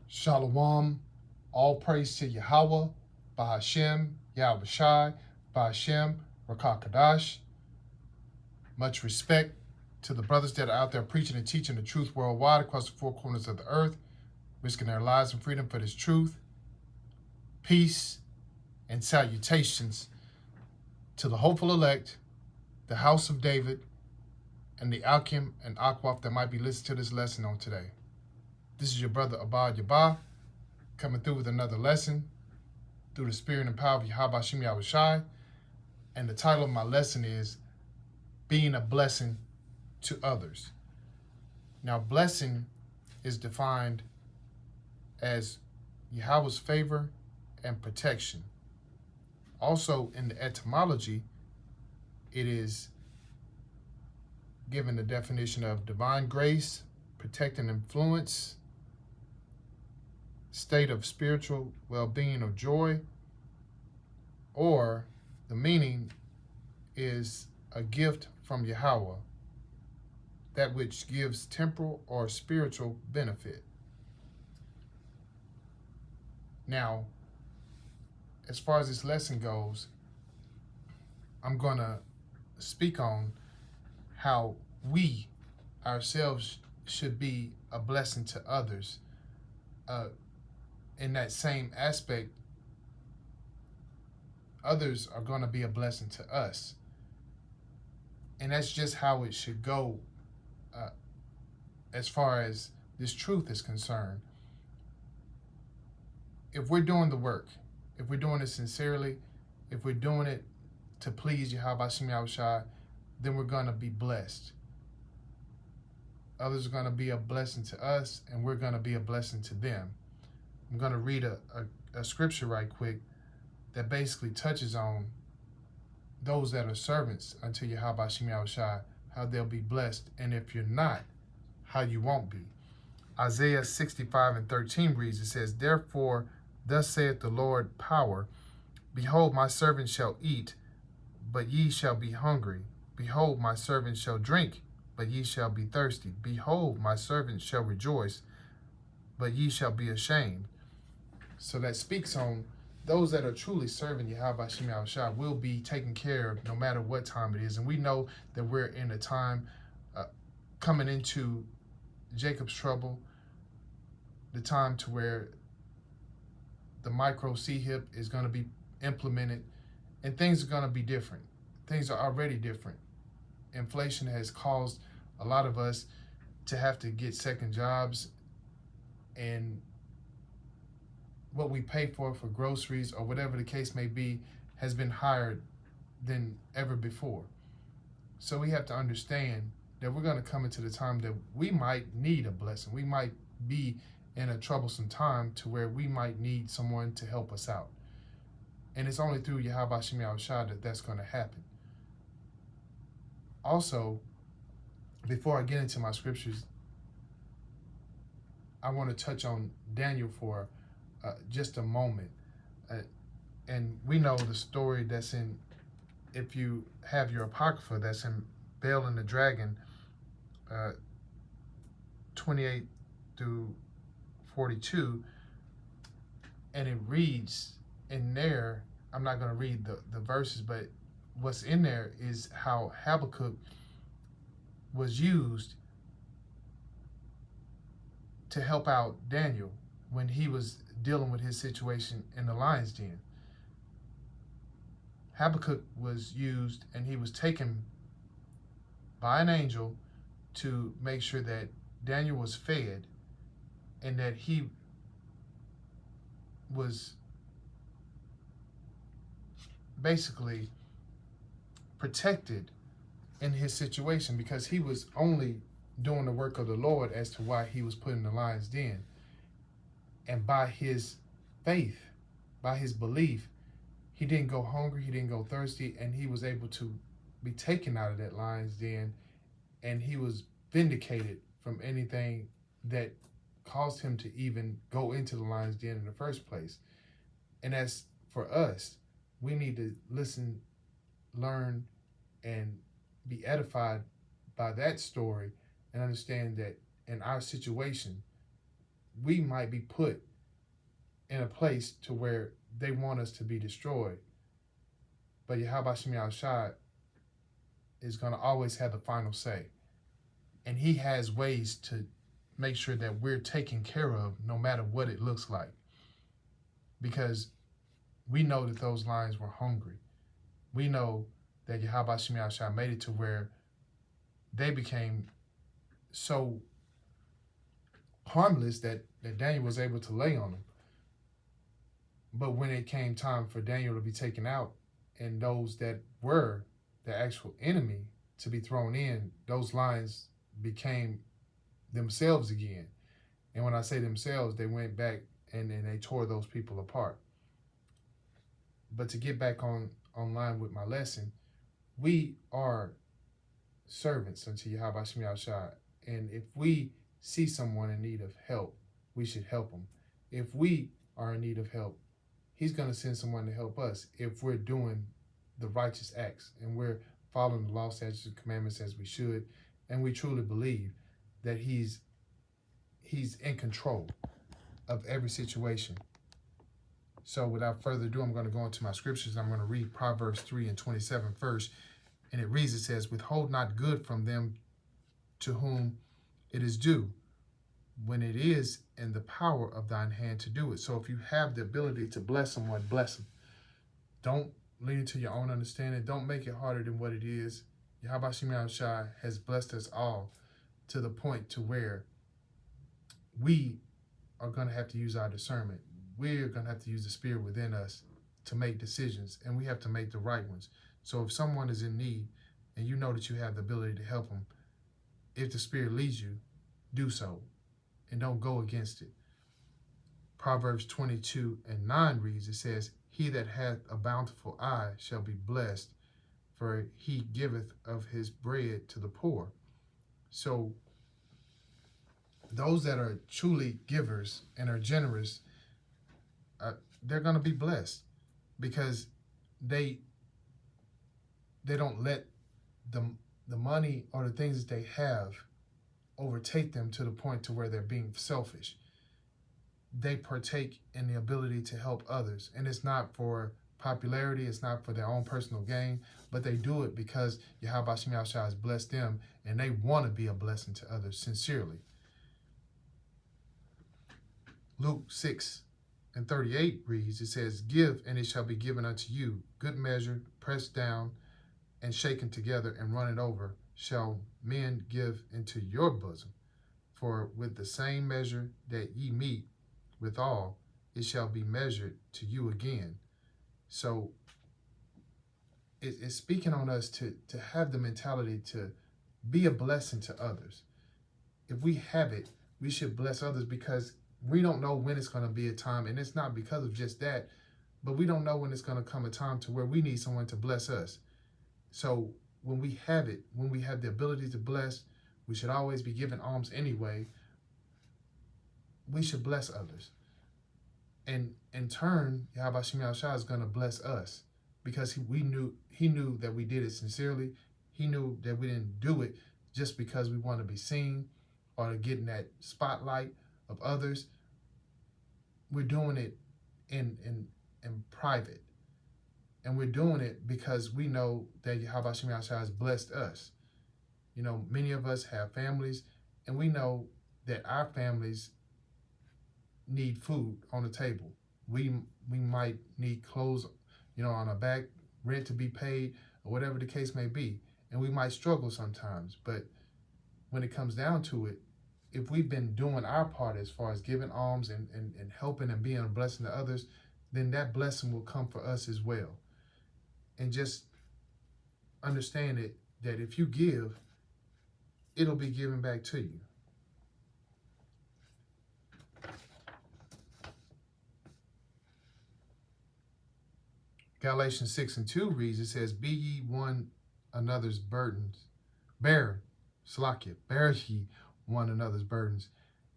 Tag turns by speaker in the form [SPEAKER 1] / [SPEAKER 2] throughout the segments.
[SPEAKER 1] Shalom. All praise to Yahweh, Bahashem, Yahweh Shai, Bahashem, Rakakadash. Much respect to the brothers that are out there preaching and teaching the truth worldwide across the four corners of the earth, risking their lives and freedom for this truth. Peace and salutations to the hopeful elect, the house of David, and the Alkim and Akwaf that might be listening to this lesson on today. This is your brother Abad Yabah, coming through with another lesson through the spirit and power of Yahweh Shem Yahweh Shai. And the title of my lesson is Being a Blessing to Others. Now, blessing is defined as Yahweh's favor and protection. Also, in the etymology, it is given the definition of divine grace, protecting influence, state of spiritual well-being or joy, or the meaning is a gift from Yahweh, that which gives temporal or spiritual benefit. Now, as far as this lesson goes, I'm going to speak on how we ourselves should be a blessing to others. In that same aspect, others are going to be a blessing to us. And that's just how it should go as far as this truth is concerned. If we're doing the work, if we're doing it sincerely, if we're doing it to please Yahweh Shem Yahweh Shai, then we're going to be blessed. Others are going to be a blessing to us, and we're going to be a blessing to them. I'm going to read a scripture right quick that basically touches on those that are servants unto Yahweh Shem Yahweh Shai, how they'll be blessed, and if you're not, how you won't be. Isaiah 65:13 reads, it says, "Therefore, thus saith the Lord power, behold, my servant shall eat, but ye shall be hungry. Behold, my servant shall drink, but ye shall be thirsty. Behold, my servant shall rejoice, but ye shall be ashamed." So that speaks on those that are truly serving Yahweh Shem Yahweh Shai will be taken care of no matter what time it is. And we know that we're in a time coming into Jacob's trouble, the time to where the micro C-HIP is going to be implemented, and things are going to be different. Things are already different. Inflation has caused a lot of us to have to get second jobs, and what we pay for groceries or whatever the case may be has been higher than ever before. So we have to understand that we're going to come into the time that we might need a blessing. We might be in a troublesome time to where we might need someone to help us out. And it's only through Yahweh Shem Yahweh Shai that that's going to happen. Also, before I get into my scriptures, I want to touch on Daniel for just a moment. And we know the story that's in, if you have your Apocrypha, that's in Bel and the Dragon, 28 through 42. And it reads in there, I'm not going to read the verses, but what's in there is how Habakkuk was used to help out Daniel when he was dealing with his situation in the lion's den. Habakkuk was used, and he was taken by an angel to make sure that Daniel was fed and that he was basically protected in his situation, because he was only doing the work of the Lord as to why he was put in the lion's den. And by his faith, by his belief, he didn't go hungry, he didn't go thirsty, and he was able to be taken out of that lion's den, and he was vindicated from anything that caused him to even go into the lion's den in the first place. And as for us, we need to listen, learn, and be edified by that story and understand that in our situation, we might be put in a place to where they want us to be destroyed. But Yahweh Shem Shai is going to always have the final say. And he has ways to make sure that we're taken care of no matter what it looks like. Because we know that those lions were hungry. We know that Yahweh Shem Shai made it to where they became so harmless that Daniel was able to lay on them. But when it came time for Daniel to be taken out and those that were the actual enemy to be thrown in, those lions became themselves again. And when I say themselves, they went back and they tore those people apart. But to get back online with my lesson, we are servants unto Yahweh Shem Shai. And if we see someone in need of help, we should help them. If we are in need of help, he's going to send someone to help us if we're doing the righteous acts and we're following the law, statutes, and commandments as we should, and we truly believe that he's in control of every situation. So without further ado, I'm going to go into my scriptures. I'm going to read Proverbs 3:27 first. And it reads, it says, withhold not good from them to whom it is due, when it is in the power of thine hand to do it. So if you have the ability to bless someone, bless them. Don't lean into your own understanding. Don't make it harder than what it is. Yahweh Shem Shai has blessed us all to the point to where we are going to have to use our discernment. We're going to have to use the spirit within us to make decisions, and we have to make the right ones. So if someone is in need and you know that you have the ability to help them, if the spirit leads you, do so and don't go against it. Proverbs 22:9 reads, it says, he that hath a bountiful eye shall be blessed, for he giveth of his bread to the poor. So those that are truly givers and are generous, they're going to be blessed because they don't let the money or the things that they have overtake them to the point to where they're being selfish. They partake in the ability to help others. And it's not for popularity, it's not for their own personal gain, but they do it because Yahweh Shem Shai has blessed them and they want to be a blessing to others sincerely. Luke 6:38 reads, it says, give and it shall be given unto you, good measure, pressed down and shaken together and run it over, shall men give into your bosom. For with the same measure that ye meet withal, it shall be measured to you again. So it's speaking on us to have the mentality to be a blessing to others. If we have it, we should bless others because we don't know when it's going to be a time, and it's not because of just that, but we don't know when it's going to come a time to where we need someone to bless us. So when we have it, when we have the ability to bless, we should always be giving alms anyway. We should bless others. And in turn, Yahweh Shem Shai is going to bless us because he knew that we did it sincerely. He knew that we didn't do it just because we want to be seen or to get in that spotlight of others. We're doing it in private. And we're doing it because we know that Yahweh Shem Shai has blessed us. You know, many of us have families, and we know that our families need food on the table. We might need clothes, on our back, rent to be paid, or whatever the case may be. And we might struggle sometimes. But when it comes down to it, if we've been doing our part as far as giving alms and helping and being a blessing to others, then that blessing will come for us as well. And just understand it, that if you give, it'll be given back to you. Galatians 6:2 reads, it says, be ye one another's burdens, bear ye one another's burdens,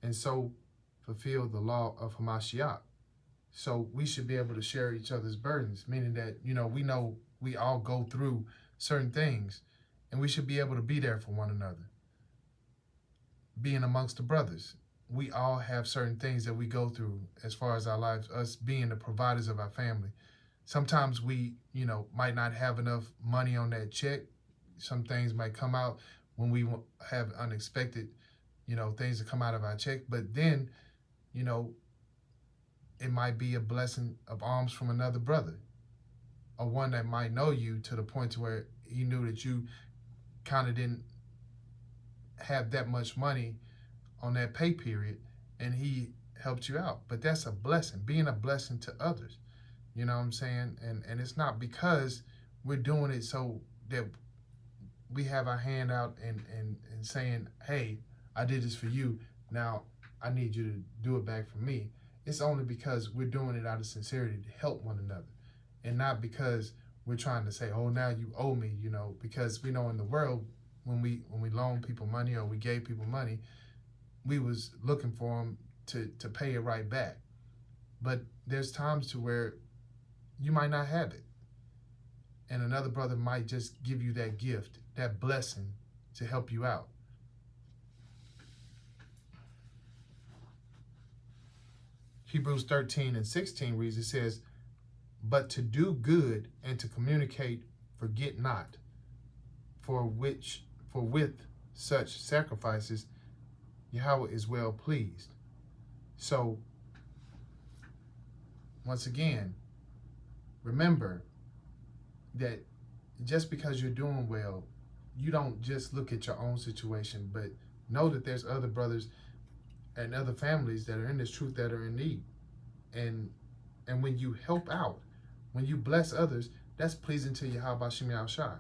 [SPEAKER 1] and so fulfill the law of Hamashiach. So we should be able to share each other's burdens, meaning that, we know we all go through certain things, and we should be able to be there for one another, being amongst the brothers. we all have certain things that we go through as far as our lives, us being the providers of our family. Sometimes we, might not have enough money on that check. Some things might come out when we have unexpected, things that come out of our check. But then, you know, it might be a blessing of alms from another brother, or one that might know you to the point to where he knew that you kind of didn't have that much money on that pay period, and he helped you out. But that's a blessing, being a blessing to others. You know what I'm saying? And it's not because we're doing it so that we have our hand out and saying, hey, I did this for you. Now I need you to do it back for me. It's only because we're doing it out of sincerity to help one another, and not because we're trying to say, oh, now you owe me, because we know in the world, when we loan people money or we gave people money, we was looking for them to pay it right back. But there's times to where you might not have it, and another brother might just give you that gift, that blessing to help you out. Hebrews 13:16 reads, it says, but to do good and to communicate, forget not, for with such sacrifices Yahweh is well pleased. So once again, remember that just because you're doing well, you don't just look at your own situation, but know that there's other brothers and other families that are in this truth that are in need. And when you help out, when you bless others, that's pleasing to Yahweh Shem Shai.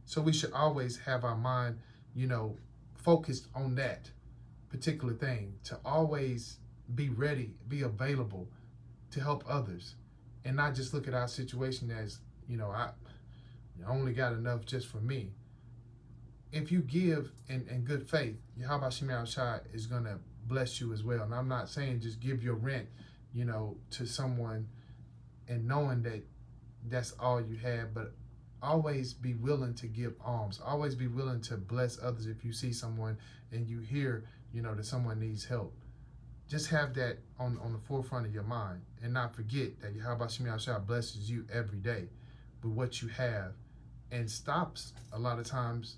[SPEAKER 1] So we should always have our mind, focused on that particular thing, to always be ready, be available to help others, and not just look at our situation as, I only got enough just for me. If you give in good faith, Yahweh Shem Shai is going to bless you as well. And I'm not saying just give your rent, to someone and knowing that that's all you have, but always be willing to give alms. Always be willing to bless others if you see someone and you hear, that someone needs help. Just have that on the forefront of your mind, and not forget that Yahweh Shem Shai blesses you every day with what you have, and stops a lot of times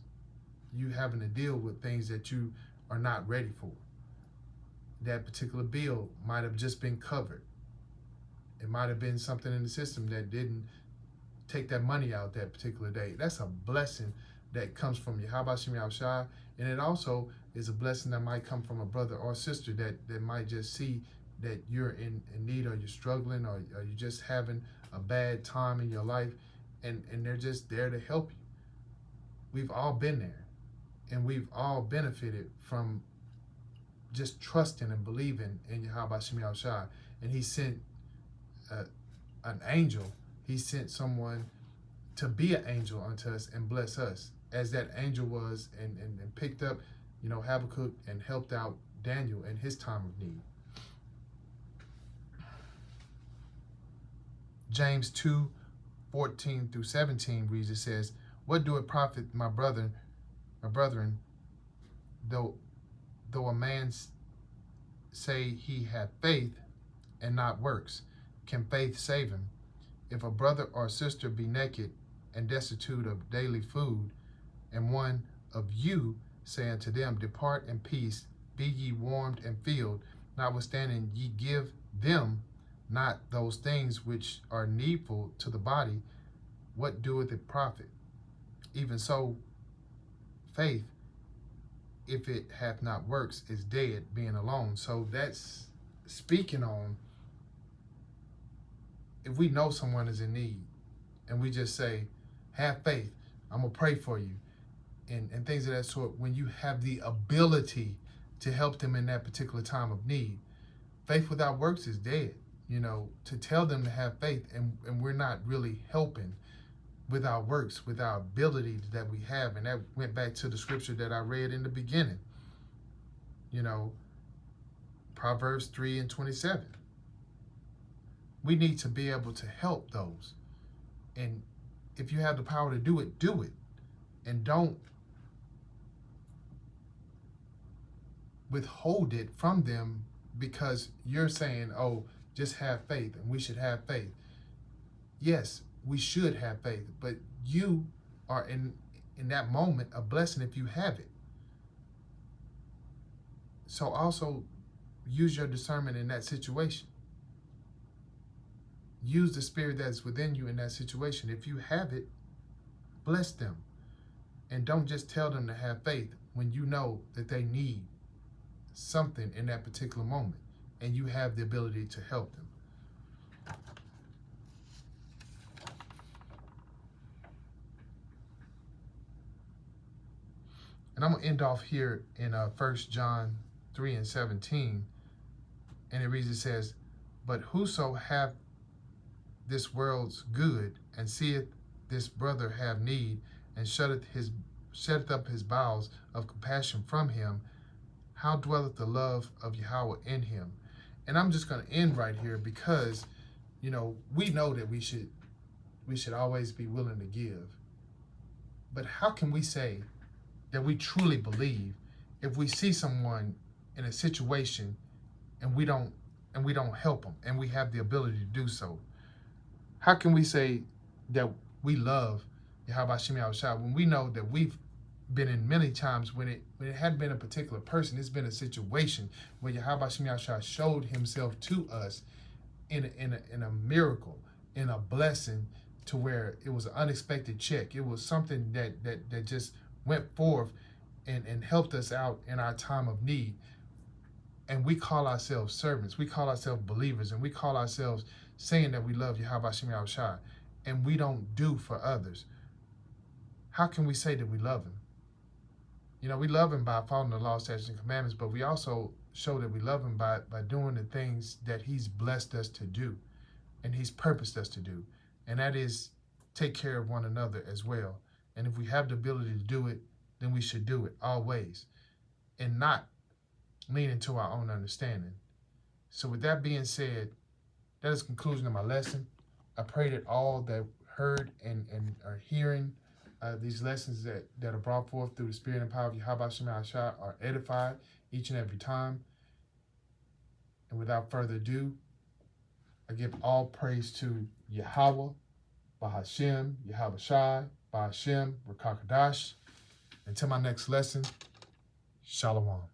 [SPEAKER 1] you having to deal with things that you are not ready for. That particular bill might have just been covered. It might have been something in the system that didn't take that money out that particular day. That's a blessing that comes from Yahweh Shem Shai, and it also is a blessing that might come from a brother or sister that might just see that you're in need, or you're struggling, or you're just having a bad time in your life, and they're just there to help you. We've all been there, and we've all benefited from just trusting and believing in Yahweh Shem Shai. And he sent an angel. He sent someone to be an angel unto us and bless us, as that angel was, and picked up, Habakkuk, and helped out Daniel in his time of need. James 2:14-17 reads, it says, what do it profit, my brethren, though a man say he have faith and not works? Can faith save him? If a brother or sister be naked and destitute of daily food, and one of you say unto them, depart in peace, be ye warmed and filled, notwithstanding ye give them not those things which are needful to the body, what doeth it profit? Even so, faith, if it hath not works, is dead, being alone. So that's speaking on, if we know someone is in need, and we just say, have faith, I'm going to pray for you, and things of that sort, when you have the ability to help them in that particular time of need, faith without works is dead. To tell them to have faith, and we're not really helping with our works, with our ability that we have. And that went back to the scripture that I read in the beginning. Proverbs 3:27. We need to be able to help those. And if you have the power to do it, do it. And don't withhold it from them because you're saying, oh, just have faith and we should have faith. Yes, we should have faith, but you are in that moment a blessing if you have it. So also use your discernment in that situation. Use the spirit that's within you in that situation. If you have it, bless them. And don't just tell them to have faith when you know that they need something in that particular moment and you have the ability to help them. And I'm going to end off here in 1 John 3:17. And it reads, it says, but whoso hath this world's good, and seeth this brother have need, and shutteth up his bowels of compassion from him, how dwelleth the love of Yahweh in him? And I'm just going to end right here because, we know that we should always be willing to give. But how can we say that we truly believe if we see someone in a situation and we don't help them and we have the ability to do so? How can we say that we love Yahweh Shem Yahushua when we know that we've been in many times when it hadn't been a particular person, it's been a situation where Yahweh Shem Yahushua showed himself to us in a miracle, in a blessing, to where it was an unexpected check. It was something that just went forth and helped us out in our time of need. And we call ourselves servants, we call ourselves believers, and we call ourselves saying that we love Yahweh Shem Yahushua, and we don't do for others. How can we say that we love him? We love him by following the law, statutes, and commandments, but we also show that we love him by doing the things that he's blessed us to do and he's purposed us to do. And that is take care of one another as well. And if we have the ability to do it, then we should do it always and not lean into our own understanding. So with that being said, that is the conclusion of my lesson. I pray that all that heard and are hearing these lessons that are brought forth through the spirit and power of Yahweh Shem Yahushua are edified each and every time. And without further ado, I give all praise to Yahweh, Bahashem, Yahweh Shai, Bahashem, Rakakadash. Until my next lesson, Shalom.